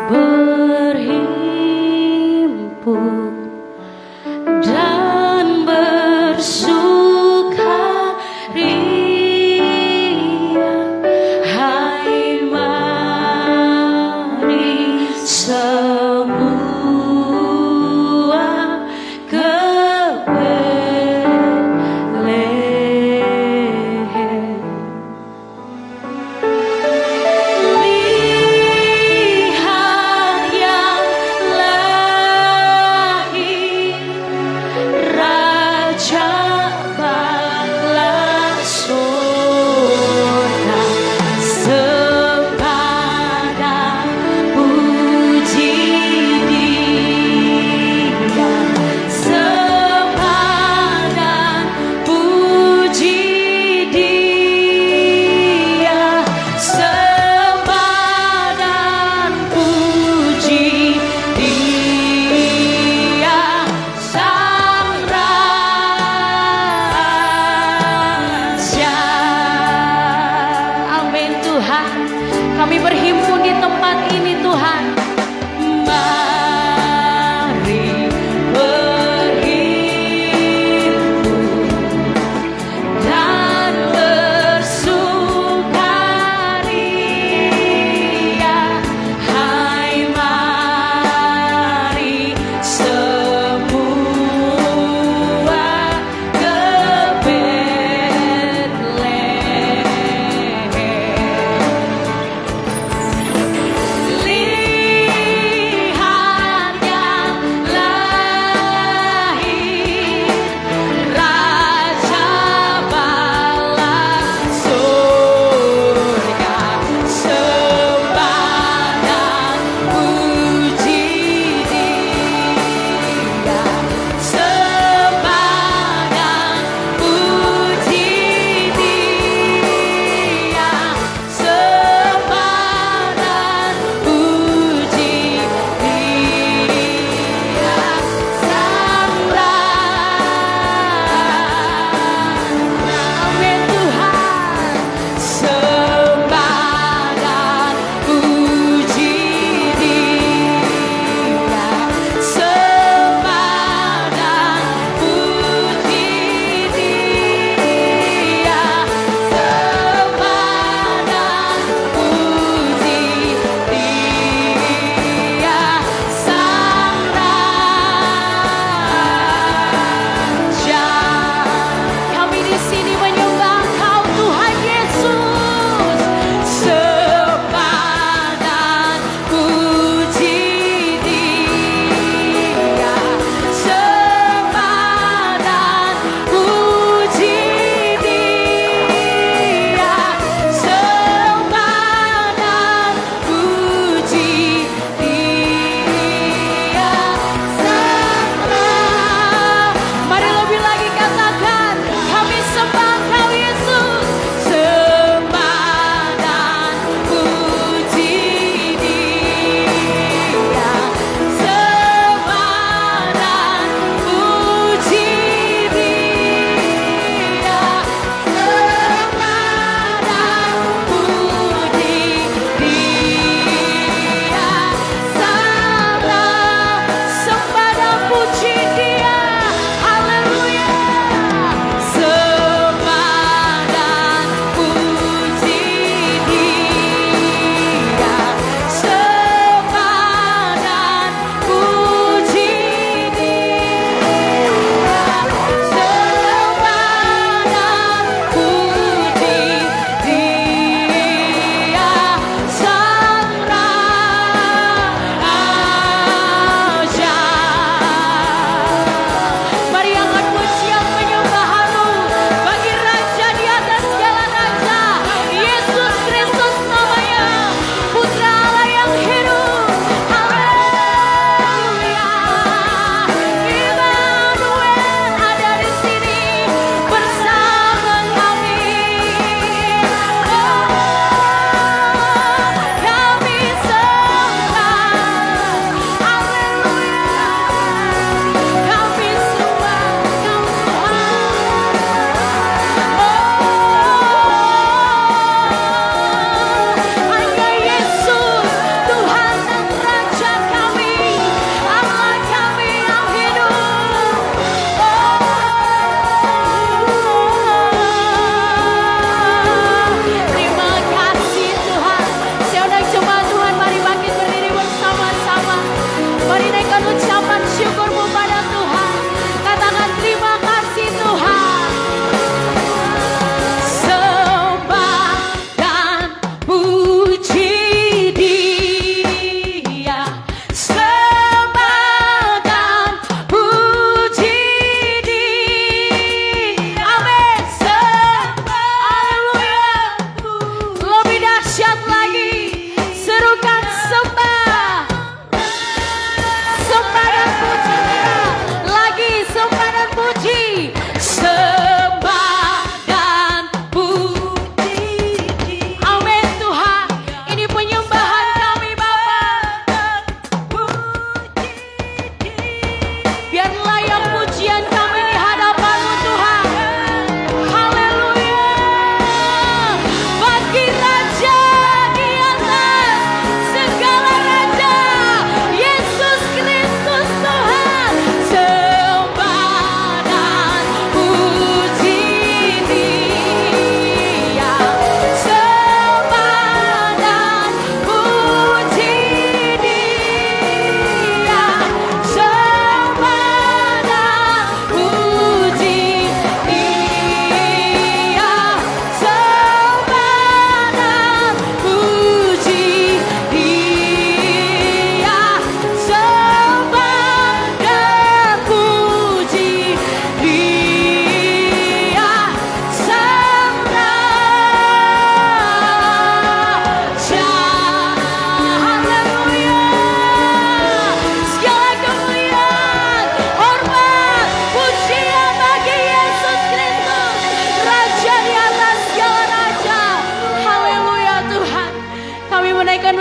berhimpun dan bersukaria. Hai mari semua ke Betlehem. Lihat yang lahir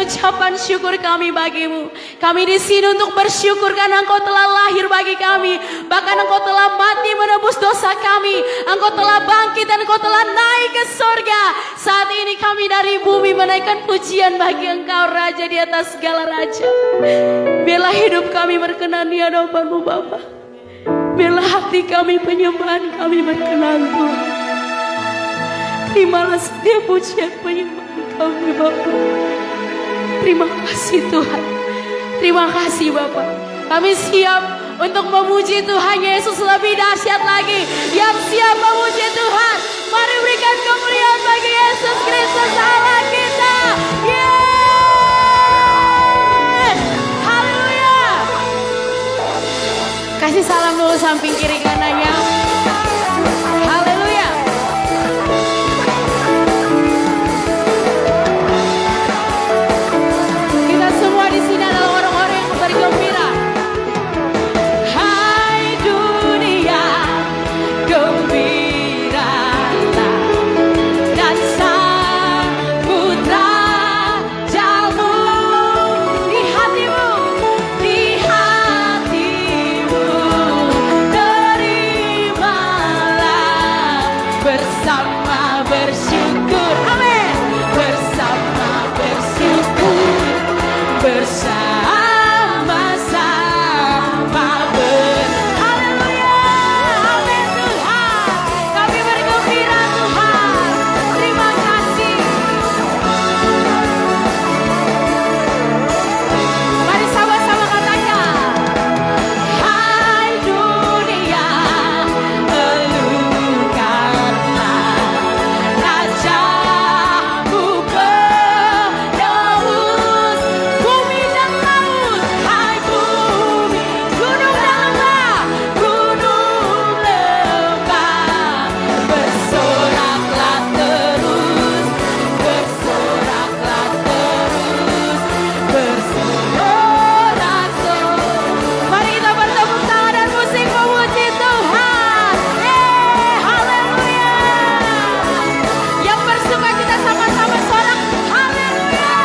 ucapan syukur kami bagimu. Kami di sini untuk bersyukur karena Engkau telah lahir bagi kami. Bahkan Engkau telah mati menebus dosa kami. Engkau telah bangkit dan Engkau telah naik ke surga. Saat ini kami dari bumi menaikkan pujian bagi Engkau, Raja di atas segala raja. Biarlah hidup kami berkenan di hadapan-Mu, Bapa. Biarlah hati kami, penyembahan kami berkenan, Tuhan. Terimalah setiap pujian penyembahan kami, Bapa. Terima kasih, Tuhan. Terima kasih, Bapa. Kami siap untuk memuji Tuhan Yesus lebih dahsyat lagi. Yang siap memuji Tuhan, mari berikan kemuliaan bagi Yesus Kristus Allah kita. Yes! Haleluya. Kasih salam dulu samping kiri kanannya. Haleluya. Kita semua di sini adalah orang-orang yang bergembira. Hai dunia, gembiralah dan sambut Rajamu di hatimu, terimalah bersama bersyukur, amin, bersama bersyukur, bersama-sama haleluya, amin Tuhan, kami bergembira Tuhan, terima kasih. Mari sama-sama katakan, hai dunia, elukanlah Rajamu penebus bumi dan laut. Hai bumi, gunung dan lembah, bersoraklah terus, bersorak terus. Mari kita bertepuk tangan dan musik memuji Tuhan. Haleluya. Yang bersuka kita sama-sama sorak haleluya.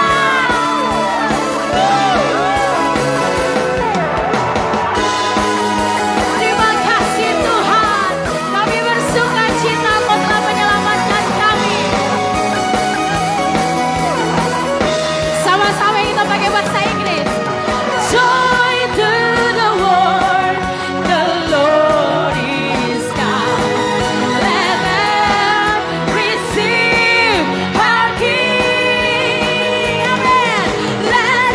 Terima kasih Tuhan. Kami bersuka cita Engkau telah menyelamatkan kami. Sama-sama kita pakai bahasa Inggris. Joy to the world, the Lord is come. Let them receive our King. Amen. Let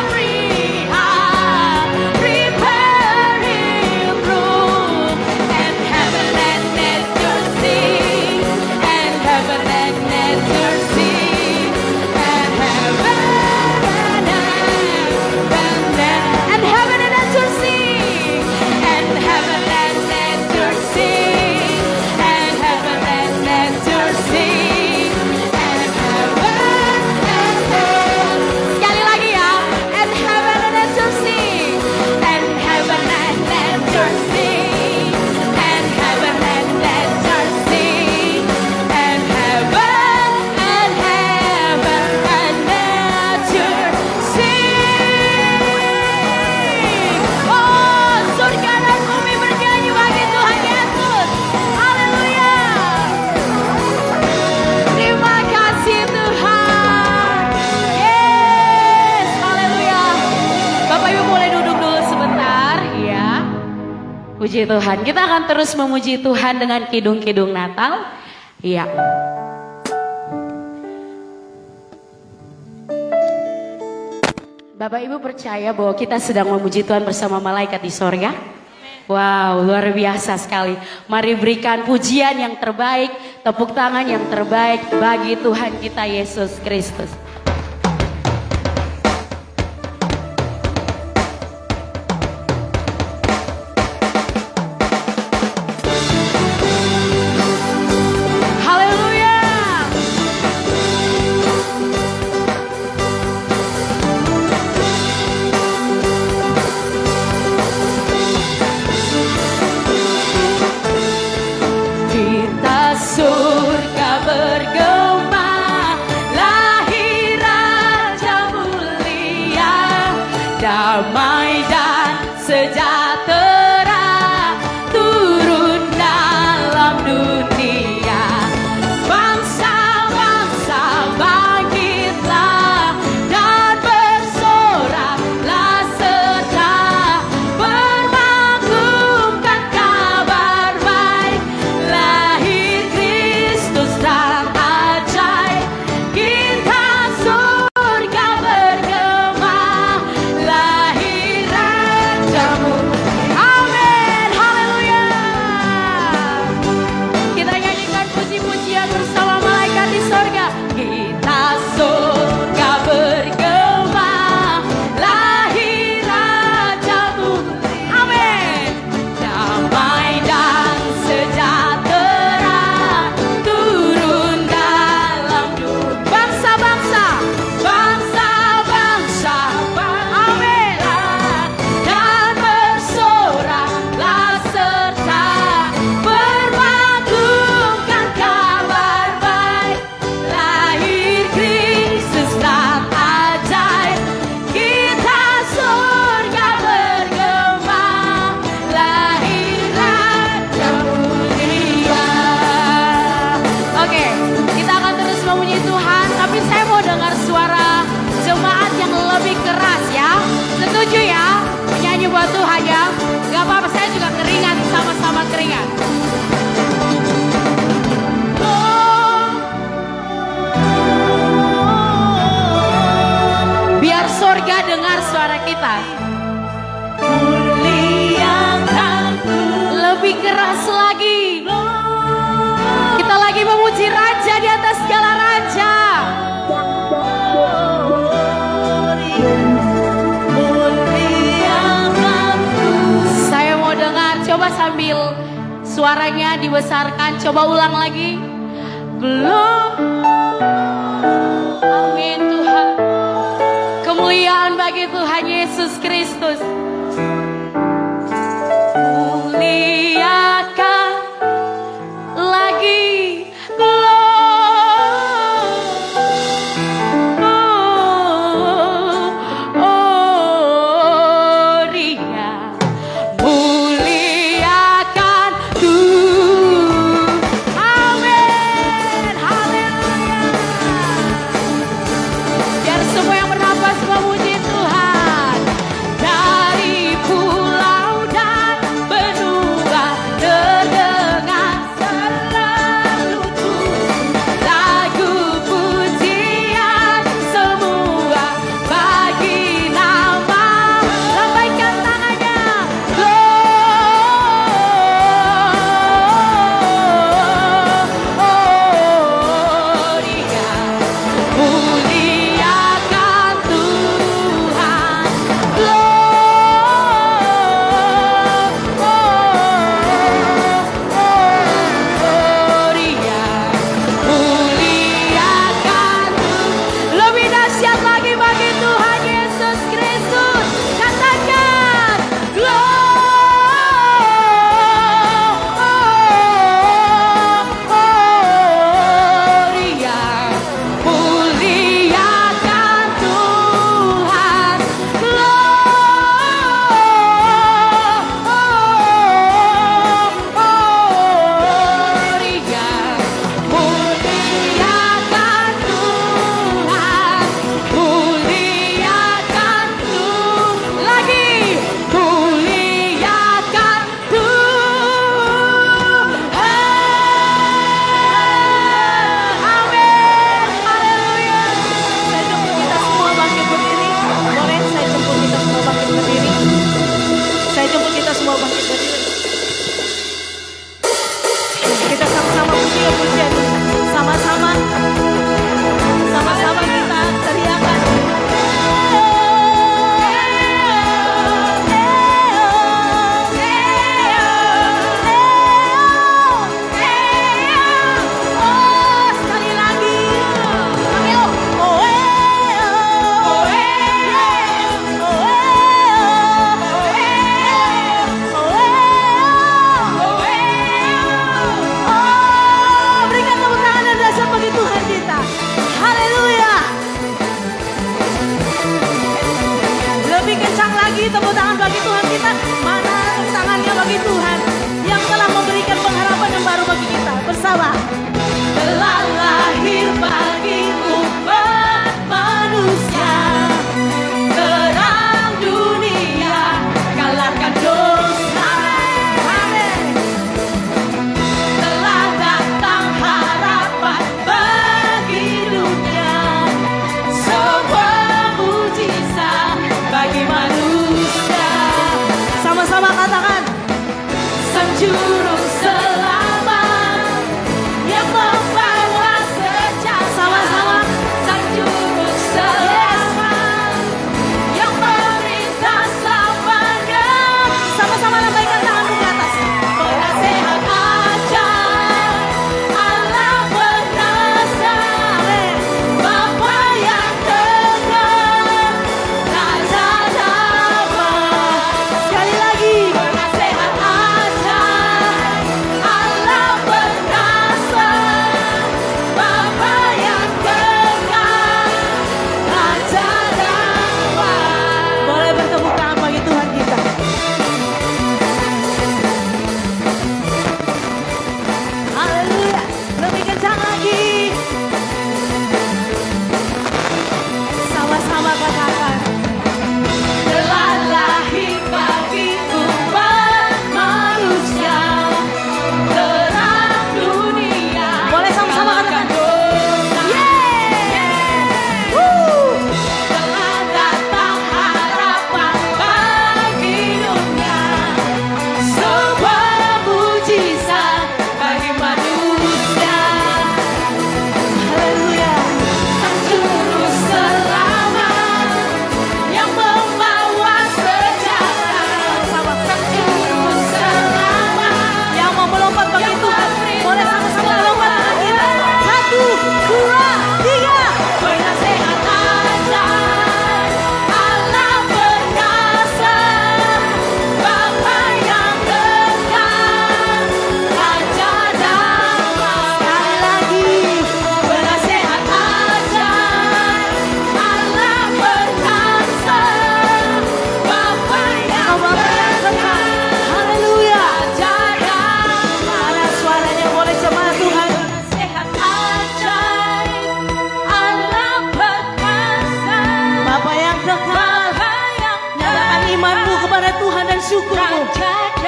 every heart prepare Him room. And heaven and nature sing. And heaven and nature sing. And heaven and heaven and nature sing. And heaven and nature sing. And heaven and nature sing. And heaven sekali lagi ya. And heaven and nature sing. And heaven and nature sing. And heaven and nature sing. And heaven and nature sing. Oh, surga dan bumi bernyanyi bagi Tuhan Yesus. Haleluya. Terima kasih Tuhan. Yes, haleluya. Bapak Ibu boleh duduk dulu sebentar ya. Puji Tuhan. Kita akan terus memuji Tuhan dengan kidung-kidung Natal. Iya. Bapak Ibu percaya bahwa kita sedang memuji Tuhan bersama malaikat di sorga? Wow, luar biasa sekali. Mari berikan pujian yang terbaik, tepuk tangan yang terbaik bagi Tuhan kita Yesus Kristus. Haleluya. Kita surga bergema, lahir dengar suara kita. Lebih keras lagi. Kita lagi memuji Raja di atas segala raja. Saya mau dengar, coba sambil suaranya dibesarkan, coba ulang lagi. Amin Tuhan. Kemuliaan bagi Tuhan Yesus Kristus. Muliakan lagi Gloria. Muliakan Tuhan. Amin. Haleluya. Biar semua yang bernafas memuji Tuhan. Dari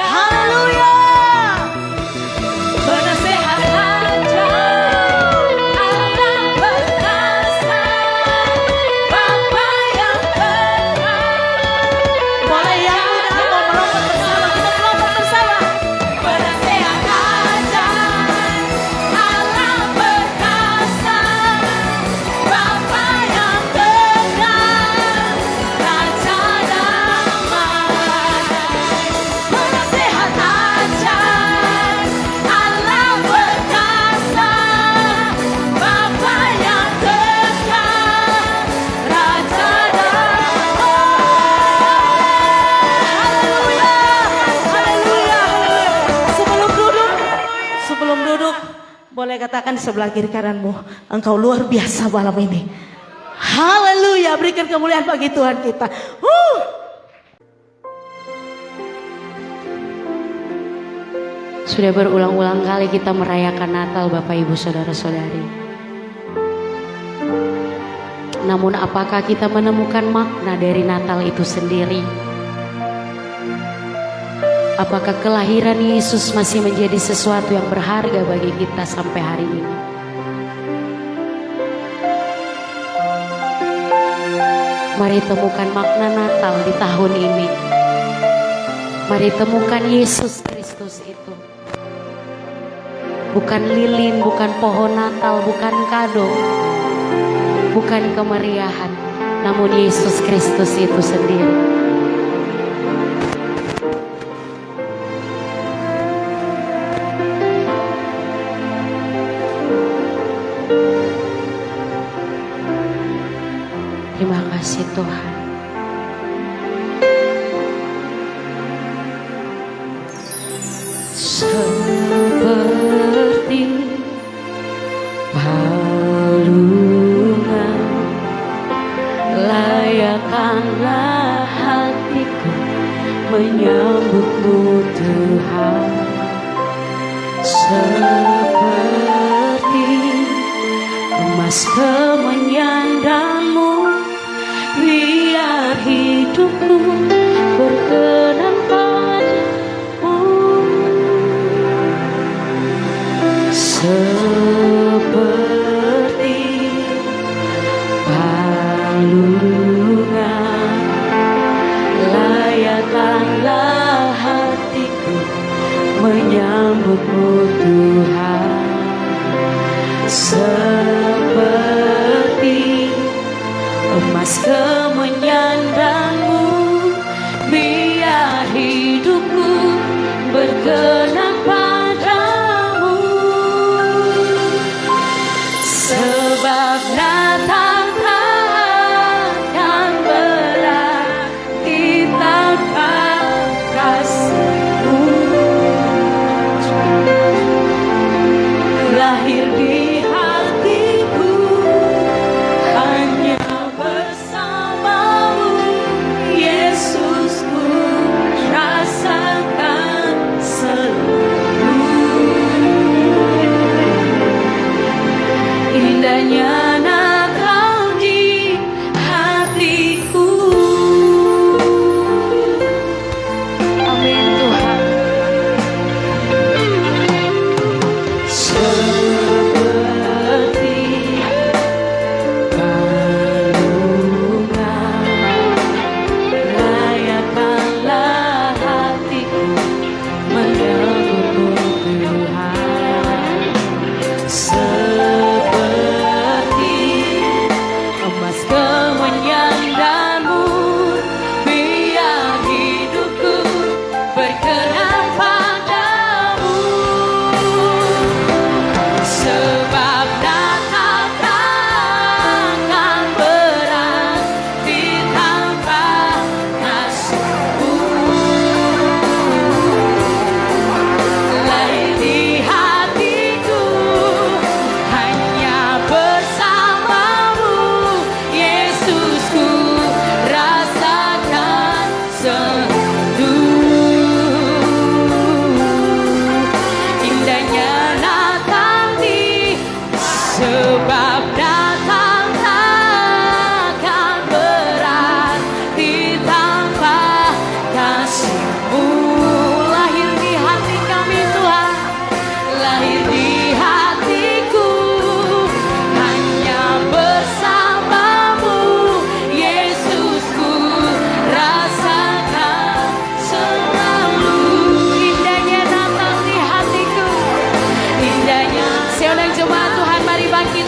Haleluya. Penasehat ajaib, Allah perkasa, Bapa yang benar. Boleh yang udah mau melompat bersama, kita melompat bersama. Penasehat ajaib, Allah perkasa, Bapa yang benar, Raja damai. Penasehat ajaib, Allah perkasa, Bapa yang kekal, Raja damai. Haleluya, haleluya. Sebelum duduk, boleh katakan sebelah kiri kananmu, engkau luar biasa malam ini. Haleluya, berikan kemuliaan bagi Tuhan kita. Sudah berulang-ulang kali kita merayakan Natal, Bapak Ibu Saudara-saudari. Namun apakah kita menemukan makna dari Natal itu sendiri? Apakah kelahiran Yesus masih menjadi sesuatu yang berharga bagi kita sampai hari ini? Mari temukan makna Natal di tahun ini. Mari temukan Yesus Kristus itu. Bukan lilin, bukan pohon Natal, bukan kado, bukan kemeriahan, namun Yesus Kristus itu sendiri. Terima kasih Tuhan. Seperti balungan layakkanlah hatiku menyambutmu Tuhan. Seperti emas kemenyandamu, biar hidupku berkenan padamu. Seperti balungan layakkanlah hatiku menyambutmu Tuhan. Seperti emas kemenyandamu, biar hidupku berkenan padamu.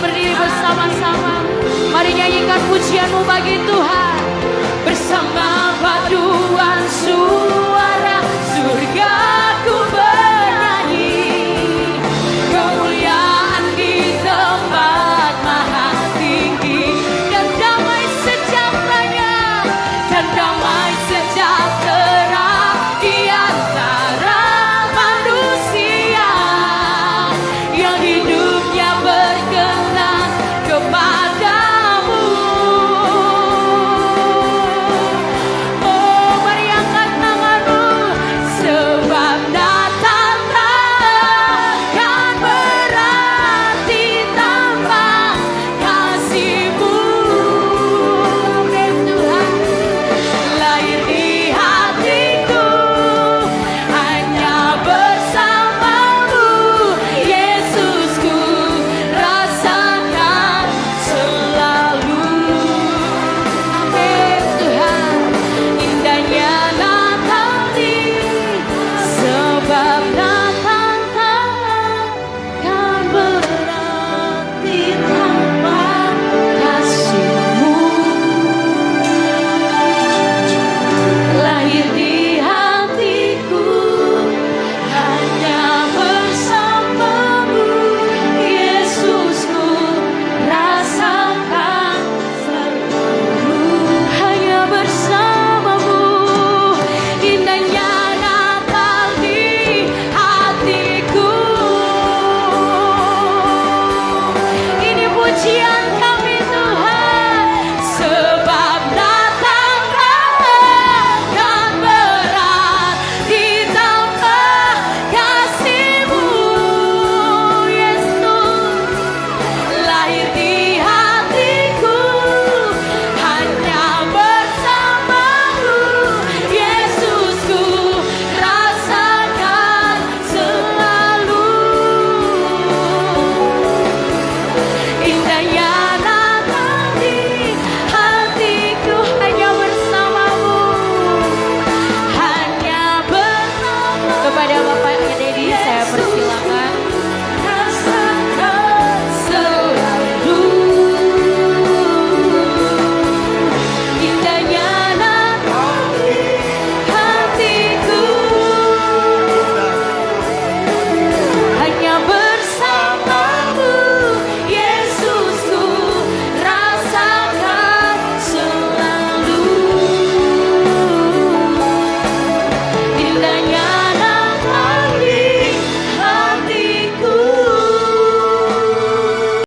berdiri bersama-sama. Mari nyanyikan pujianmu bagi Tuhan.